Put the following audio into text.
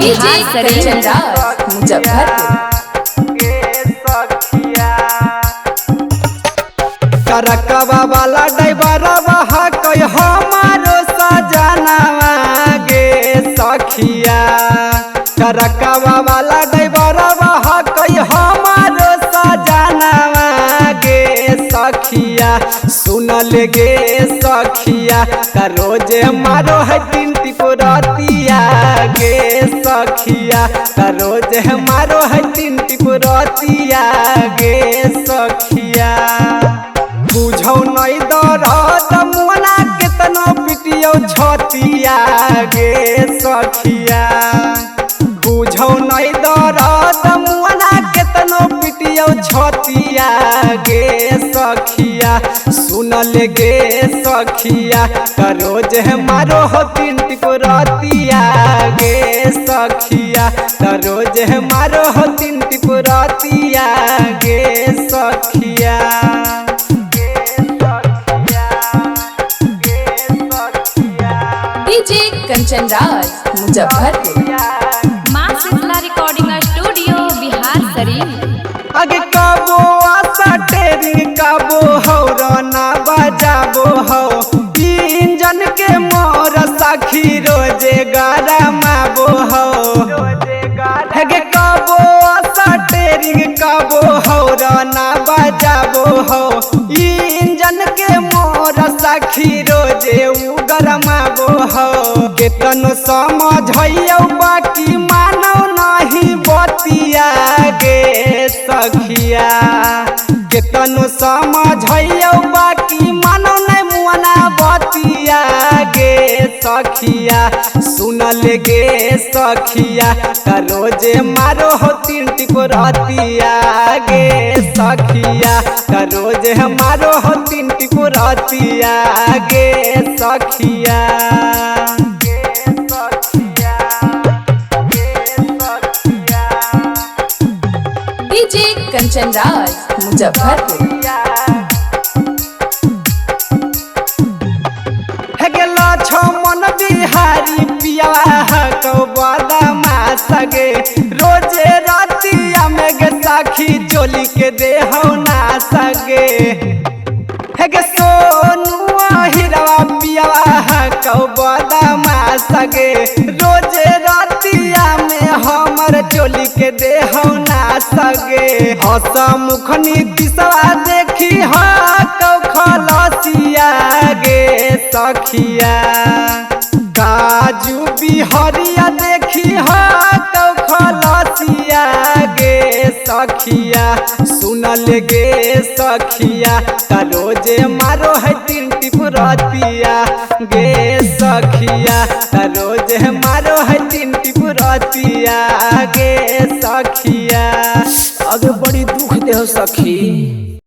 बिहार सरेंद्र मुजफ्फरपुर। करकवा वाला ड्राइवरवा कई हमारो सजनवा गे सखिया। करकवा वाला ड्राइवरवा कई हमारो सजनवा गे सखिया। सुनल गे सखिया रोज मारो है तीन टिपुरतिया गे सखिया। रोज मारो है तीन टिपुरतिया गे सखिया। बुझौ नहीं दरद मुना केतनो पिटियो छतिया गे सखिया। बुझौ नहीं दरद मुना केतनो पिटियो छतिया गे सखिया। सुनल गे सखिया रोज मारो हो तीन टिपुरतिया गे सखिया। रोज मारो हो तीन टिपुरतिया गे सखिया। डीजे कंचन राज मुजफ्फरपुर। माँ शीतला रिकॉर्डिंग स्टूडियो बिहार शरीफ। आगे कबो आशा टेरिंग कबो हौरना बजाबो हो। इंजन के मोर सखी रोजे गरमाबो हो। आगे कबो आशा टेरिंग कबो हौरना बजाबो हो। इंजन के मोर सखी रोजे गरमाबो हो। केतन समझैयो बाकी मानव नहीं बतिया गे सखिया। केतन समझैयो बाकी मानव नहीं मुआना बतिया गे सखिया। सुनल गे सखिया रोज मारो हो तीन टिपुरतिया गे सखिया। रोज मारो हो तीन टिपुरतिया गे सखिया। डीजे कंचन राज मुजफ्फरपुर। मन बिहारी पिया कौ बदमा सगे। रोजे रातिया में गे सखी चोली के देहौ ना सगे। हे सोनुआ हिरवा पिया कौ बदमा सगे। रोजे रातिया में हमर चोली के देहौ ना सगे। हस मुखनी दिसवा देखी कौ खलसिया गे सखिया। काजू बिहरिया देखी कौ खलसिया गे सखिया। सुनल गे सखिया रोज मारो है तीन टिपुरतिया गे सखिया। रोज मारो है तीन टिपुरतिया गे सखिया। अगे बड़ी दुख दे सखी।